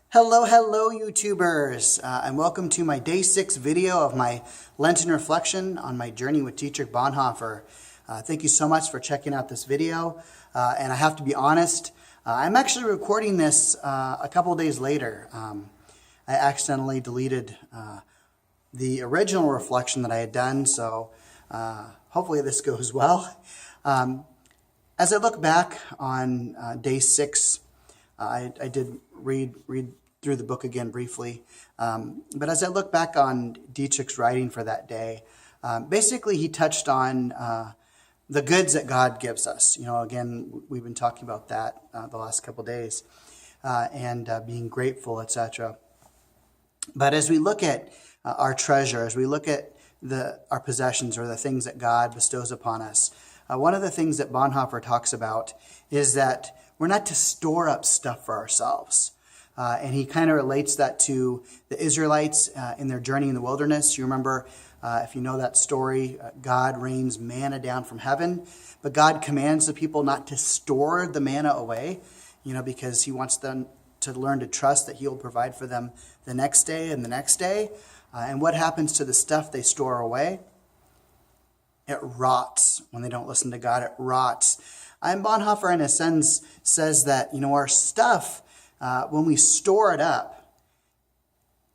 Hello, YouTubers, and welcome to my day 6 video of my Lenten reflection on my journey with Dietrich Bonhoeffer. Thank you so much for checking out this video, and I have to be honest, I'm actually recording this a couple days later. I accidentally deleted the original reflection that I had done, so hopefully this goes well. As I look back on day 6, I did read through the book again briefly. But as I look back on Dietrich's writing for that day, basically he touched on the goods that God gives us. Again, we've been talking about that the last couple days, and being grateful, etc. But as we look at our treasure, as we look at our possessions or the things that God bestows upon us, one of the things that Bonhoeffer talks about is that we're not to store up stuff for ourselves. And he kind of relates that to the Israelites in their journey in the wilderness. You remember, if you know that story, God rains manna down from heaven, but God commands the people not to store the manna away, because he wants them to learn to trust that he'll provide for them the next day and the next day. And what happens to the stuff they store away? It rots when they don't listen to God. It rots. And Bonhoeffer, in a sense, says that, our stuff, when we store it up,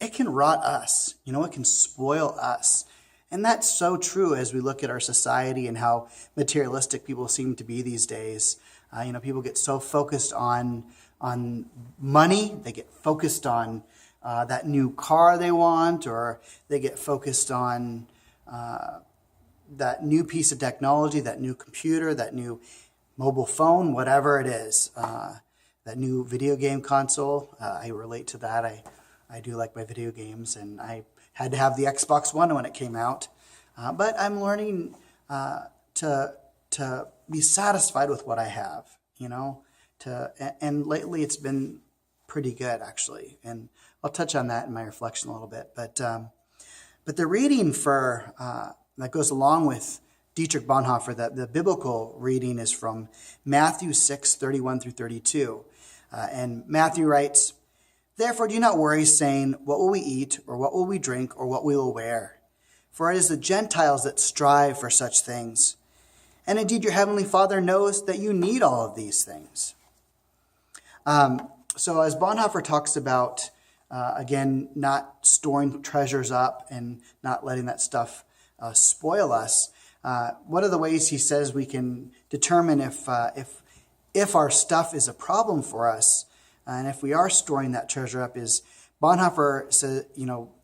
it can rot us. It can spoil us. And that's so true as we look at our society and how materialistic people seem to be these days. People get so focused on money. They get focused on that new car they want, or they get focused on that new piece of technology, that new computer, that new mobile phone, whatever it is, that new video game console. I relate to that. I do like my video games, and I had to have the Xbox One when it came out. But I'm learning to be satisfied with what I have, and lately it's been pretty good, actually. And I'll touch on that in my reflection a little bit. But the reading that goes along with Dietrich Bonhoeffer, the biblical reading, is from Matthew 6:31 through 32. And Matthew writes, "Therefore do not worry, saying, 'What will we eat, or what will we drink, or what we will wear?' For it is the Gentiles that strive for such things. And indeed your heavenly Father knows that you need all of these things." So as Bonhoeffer talks about, again, not storing treasures up and not letting that stuff spoil us, one of the ways he says we can determine if our stuff is a problem for us, and if we are storing that treasure up, is Bonhoeffer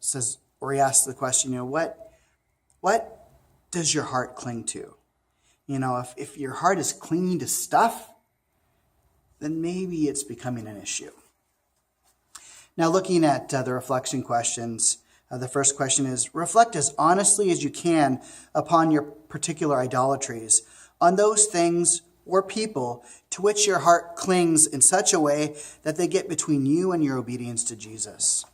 says, or he asks the question, what does your heart cling to? If your heart is clinging to stuff, then maybe it's becoming an issue. Now, looking at the reflection questions, the first question is, reflect as honestly as you can upon your particular idolatries, on those things or people to which your heart clings in such a way that they get between you and your obedience to Jesus.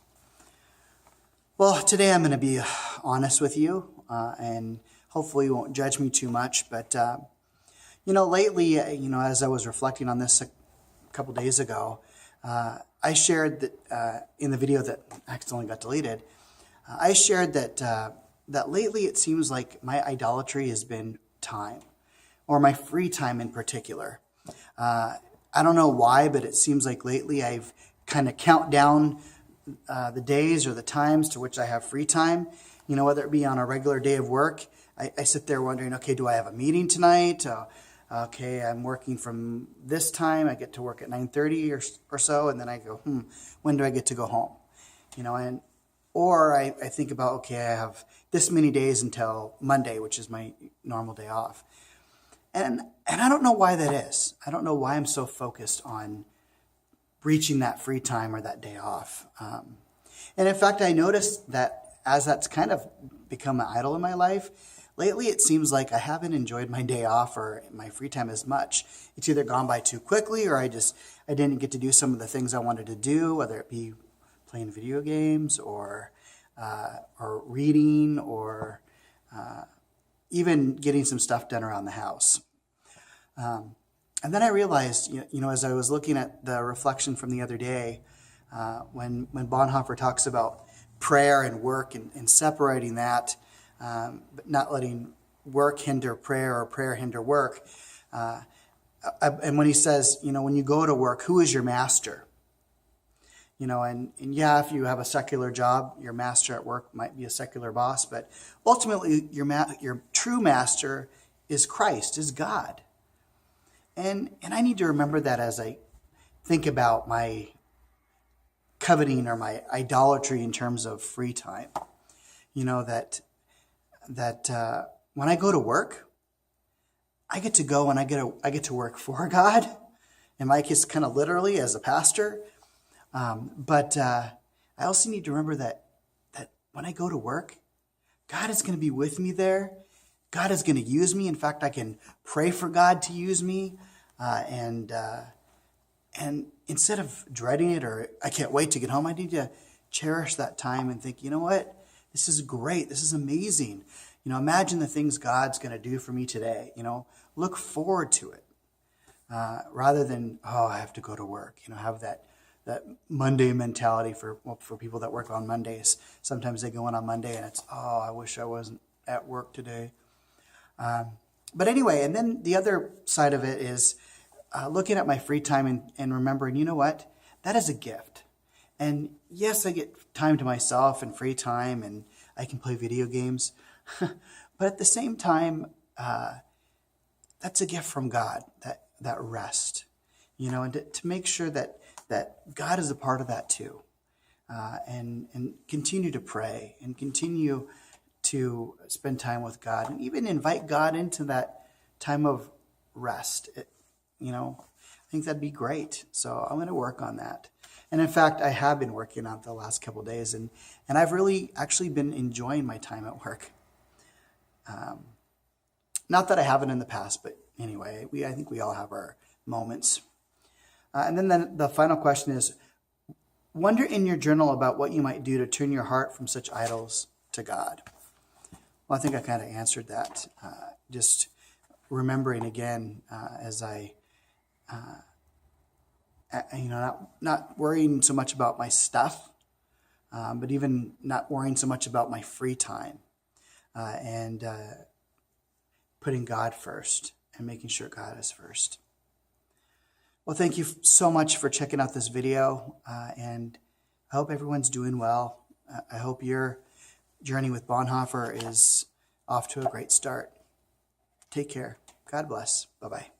Well, today I'm going to be honest with you, and hopefully you won't judge me too much. But, lately, as I was reflecting on this a couple days ago, I shared that in the video that accidentally got deleted, I shared that lately it seems like my idolatry has been time, or my free time in particular. I don't know why, but it seems like lately I've kind of count down the days or the times to which I have free time. Whether it be on a regular day of work, I sit there wondering, okay, do I have a meeting tonight? Okay, I'm working from this time. I get to work at 9:30 or so, and then I go, when do I get to go home? Or I think about, okay, I have this many days until Monday, which is my normal day off. And I don't know why that is. I don't know why I'm so focused on reaching that free time or that day off. And in fact, I noticed that as that's kind of become an idol in my life, lately it seems like I haven't enjoyed my day off or my free time as much. It's either gone by too quickly, or I didn't get to do some of the things I wanted to do, whether it be playing video games or reading, or even getting some stuff done around the house. And then I realized, as I was looking at the reflection from the other day, When Bonhoeffer talks about prayer and work and separating that, but not letting work hinder prayer or prayer hinder work. And when he says, when you go to work, who is your master? And yeah, if you have a secular job, your master at work might be a secular boss, but ultimately your true master is Christ, is God. And I need to remember that as I think about my coveting or my idolatry in terms of free time. That when I go to work, I get to go and I get to work for God. In my case, kind of literally as a pastor. But I also need to remember that when I go to work, God is going to be with me there. God is going to use me. In fact, I can pray for God to use me. And instead of dreading it or I can't wait to get home, I need to cherish that time and think, you know what? This is great. This is amazing. Imagine the things God's going to do for me today. Look forward to it rather than, I have to go to work. Have that Monday mentality for people that work on Mondays. Sometimes they go in on Monday and it's, I wish I wasn't at work today. But anyway, and then the other side of it is looking at my free time and remembering, you know what? That is a gift. And yes, I get time to myself and free time and I can play video games. But at the same time, that's a gift from God, that rest, and to make sure that God is a part of that too. And continue to pray and continue to spend time with God and even invite God into that time of rest. I think that'd be great. So I'm going to work on that. And in fact, I have been working on it the last couple of days and I've really actually been enjoying my time at work. Not that I haven't in the past, but anyway, I think we all have our moments. And then the final question is, wonder in your journal about what you might do to turn your heart from such idols to God. Well, I think I kind of answered that. Just remembering again as I, not worrying so much about my stuff, but even not worrying so much about my free time, and putting God first and making sure God is first. Well, thank you so much for checking out this video, and I hope everyone's doing well. I hope your journey with Bonhoeffer is off to a great start. Take care. God bless. Bye-bye.